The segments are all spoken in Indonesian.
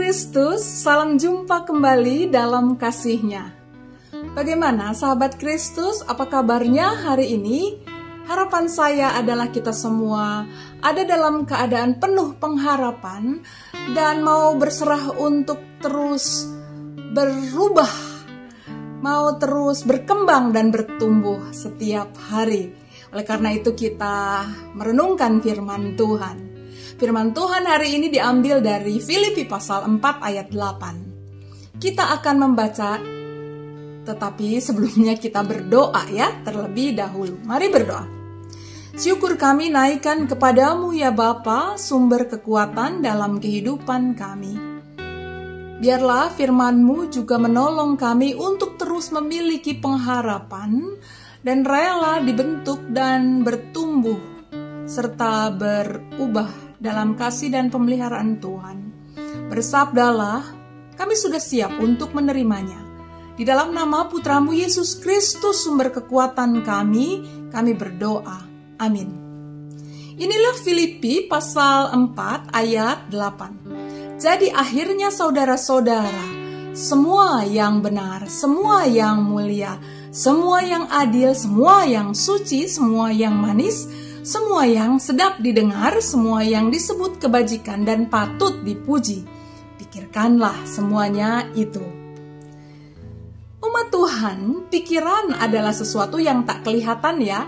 Kristus, salam jumpa kembali dalam kasih-Nya. Bagaimana sahabat Kristus, apa kabarnya hari ini? Harapan saya adalah kita semua ada dalam keadaan penuh pengharapan dan mau berserah untuk terus berubah, mau terus berkembang dan bertumbuh setiap hari. Oleh karena itu kita merenungkan firman Tuhan. Firman Tuhan hari ini diambil dari Filipi pasal 4 ayat 8. Kita akan membaca, tetapi sebelumnya kita berdoa ya, terlebih dahulu. Mari berdoa. Syukur kami naikkan kepadamu ya Bapa, sumber kekuatan dalam kehidupan kami. Biarlah firman-Mu juga menolong kami untuk terus memiliki pengharapan dan rela dibentuk dan bertumbuh, serta berubah dalam kasih dan pemeliharaan Tuhan. Bersabdalah, kami sudah siap untuk menerimanya. Di dalam nama Putra-Mu Yesus Kristus, sumber kekuatan kami berdoa. Amin. Inilah Filipi pasal 4 ayat 8. Jadi akhirnya saudara-saudara, semua yang benar, semua yang mulia, semua yang adil, semua yang suci, semua yang manis, semua yang sedap didengar, semua yang disebut kebajikan dan patut dipuji, pikirkanlah semuanya itu. Umat Tuhan, pikiran adalah sesuatu yang tak kelihatan ya,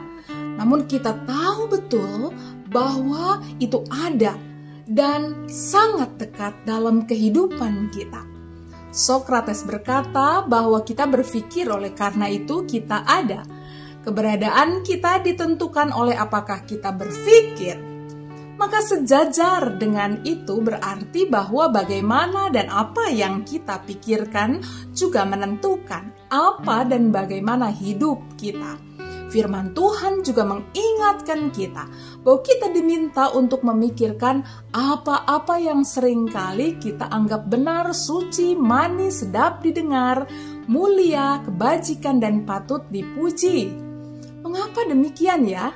namun kita tahu betul bahwa itu ada dan sangat dekat dalam kehidupan kita. Sokrates berkata bahwa kita berpikir, oleh karena itu kita ada. Keberadaan kita ditentukan oleh apakah kita berpikir. Maka sejajar dengan itu berarti bahwa bagaimana dan apa yang kita pikirkan juga menentukan apa dan bagaimana hidup kita. Firman Tuhan juga mengingatkan kita bahwa kita diminta untuk memikirkan apa-apa yang seringkali kita anggap benar, suci, manis, sedap didengar, mulia, kebajikan, dan patut dipuji. Mengapa demikian ya?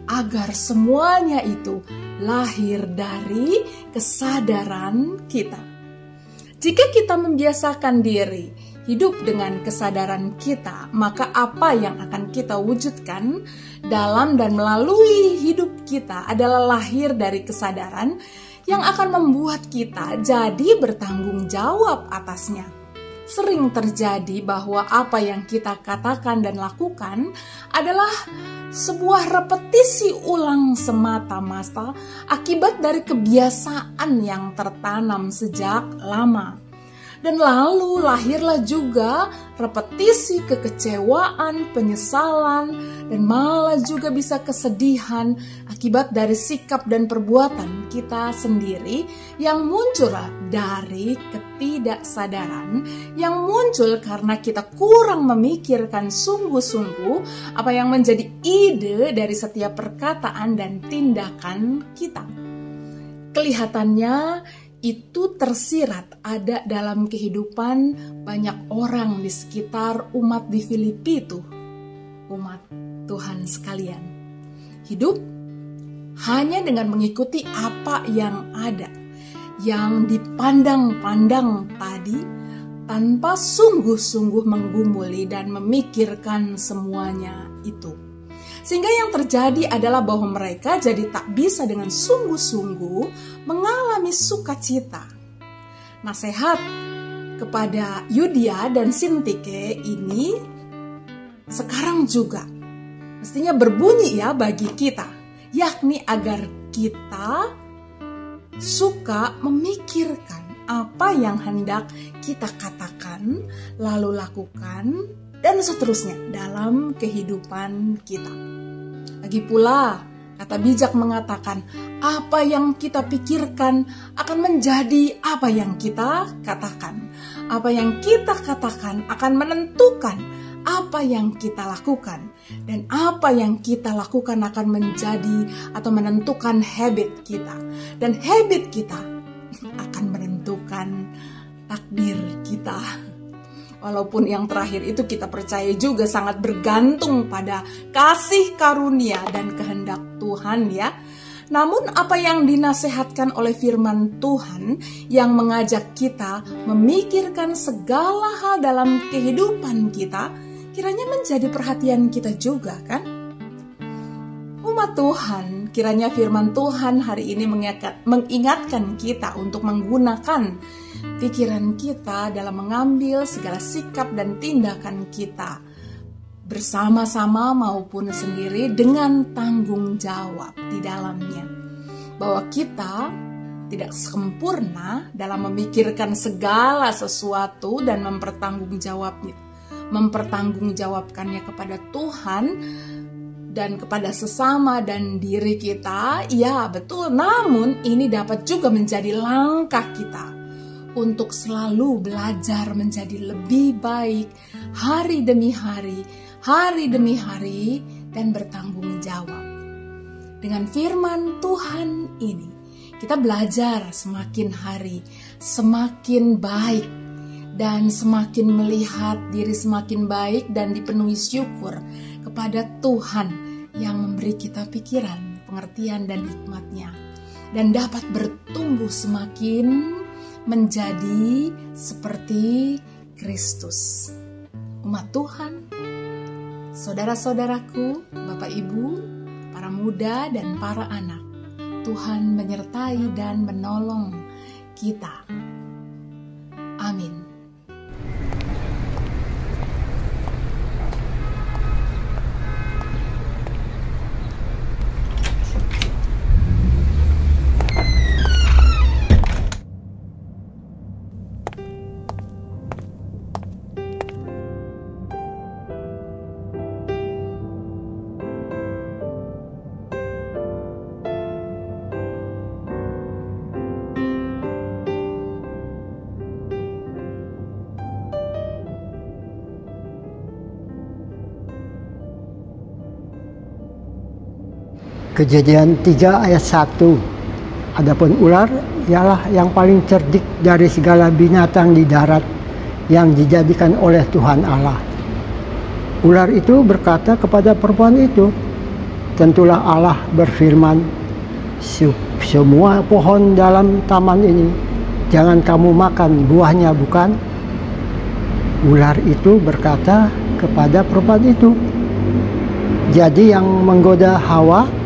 Agar semuanya itu lahir dari kesadaran kita. Jika kita membiasakan diri hidup dengan kesadaran kita, maka apa yang akan kita wujudkan dalam dan melalui hidup kita adalah lahir dari kesadaran yang akan membuat kita jadi bertanggung jawab atasnya. Sering terjadi bahwa apa yang kita katakan dan lakukan adalah sebuah repetisi ulang semata-mata akibat dari kebiasaan yang tertanam sejak lama. Dan lalu lahirlah juga repetisi kekecewaan, penyesalan, dan malah juga bisa kesedihan akibat dari sikap dan perbuatan kita sendiri yang muncul dari ketidaksadaran, yang muncul karena kita kurang memikirkan sungguh-sungguh apa yang menjadi ide dari setiap perkataan dan tindakan kita. Kelihatannya itu tersirat ada dalam kehidupan banyak orang di sekitar umat di Filipi itu, umat Tuhan sekalian. Hidup hanya dengan mengikuti apa yang ada, yang dipandang-pandang tadi, tanpa sungguh-sungguh menggumuli dan memikirkan semuanya itu. Sehingga yang terjadi adalah bahwa mereka jadi tak bisa dengan sungguh-sungguh mengalami sukacita. Nasihat kepada Yudia dan Sintike ini sekarang juga mestinya berbunyi ya bagi kita, yakni agar kita suka memikirkan apa yang hendak kita katakan, lalu lakukan, dan seterusnya dalam kehidupan kita. Lagi pula, kata bijak mengatakan, apa yang kita pikirkan akan menjadi apa yang kita katakan. Apa yang kita katakan akan menentukan apa yang kita lakukan. Dan apa yang kita lakukan akan menjadi atau menentukan habit kita. Dan habit kita akan menentukan takdir kita. Walaupun yang terakhir itu kita percaya juga sangat bergantung pada kasih karunia dan kehendak Tuhan ya. Namun apa yang dinasehatkan oleh firman Tuhan yang mengajak kita memikirkan segala hal dalam kehidupan kita, kiranya menjadi perhatian kita juga kan? Umat Tuhan, kiranya firman Tuhan hari ini mengingatkan kita untuk menggunakan pikiran kita dalam mengambil segala sikap dan tindakan kita bersama-sama maupun sendiri dengan tanggung jawab di dalamnya. Bahwa kita tidak sempurna dalam memikirkan segala sesuatu dan mempertanggungjawabkannya kepada Tuhan dan kepada sesama dan diri kita. Ya betul, namun ini dapat juga menjadi langkah kita untuk selalu belajar menjadi lebih baik hari demi hari, dan bertanggung jawab. Dengan firman Tuhan ini, kita belajar semakin hari, semakin baik, dan semakin melihat diri semakin baik dan dipenuhi syukur kepada Tuhan yang memberi kita pikiran, pengertian, dan hikmat-Nya. Dan dapat bertumbuh semakin menjadi seperti Kristus. Umat Tuhan, saudara-saudaraku, Bapak Ibu, para muda dan para anak, Tuhan menyertai dan menolong kita. Amin. Kejadian 3 ayat 1. Adapun ular ialah yang paling cerdik dari segala binatang di darat yang dijadikan oleh Tuhan Allah. Ular itu berkata kepada perempuan itu, tentulah Allah berfirman, semua pohon dalam taman ini jangan kamu makan buahnya, bukan? Ular itu berkata kepada perempuan itu, jadi yang menggoda Hawa,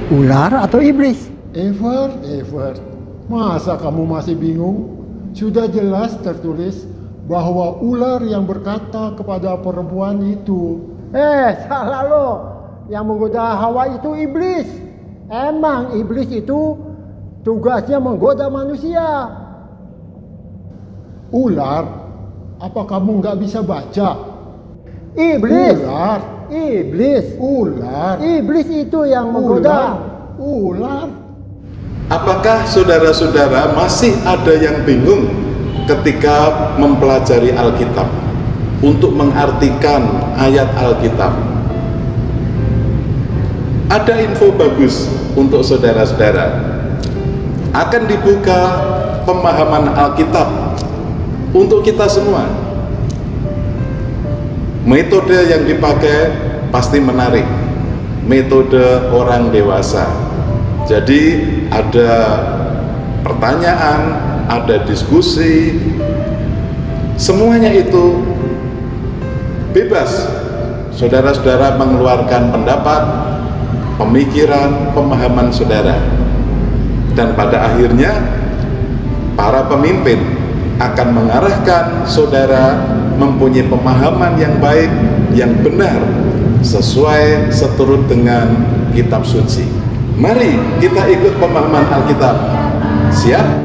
ular atau iblis? Evert, masa kamu masih bingung? Sudah jelas tertulis bahwa ular yang berkata kepada perempuan itu. Salah lo. Yang menggoda Hawa itu iblis. Emang iblis itu tugasnya menggoda manusia. Ular? Apa kamu nggak bisa baca? Iblis. Ular. Iblis. Ular. Iblis itu yang menggoda. Ular. Apakah saudara-saudara masih ada yang bingung ketika mempelajari Alkitab untuk mengartikan ayat Alkitab? Ada info bagus untuk saudara-saudara. Akan dibuka pemahaman Alkitab untuk kita semua. Metode yang dipakai pasti menarik, metode orang dewasa. Jadi ada pertanyaan, ada diskusi, semuanya itu bebas. Saudara-saudara mengeluarkan pendapat, pemikiran, pemahaman saudara. Dan pada akhirnya para pemimpin akan mengarahkan saudara mempunyai pemahaman yang baik, yang benar, sesuai seturut dengan kitab suci. Mari kita ikut pemahaman Alkitab. Siap?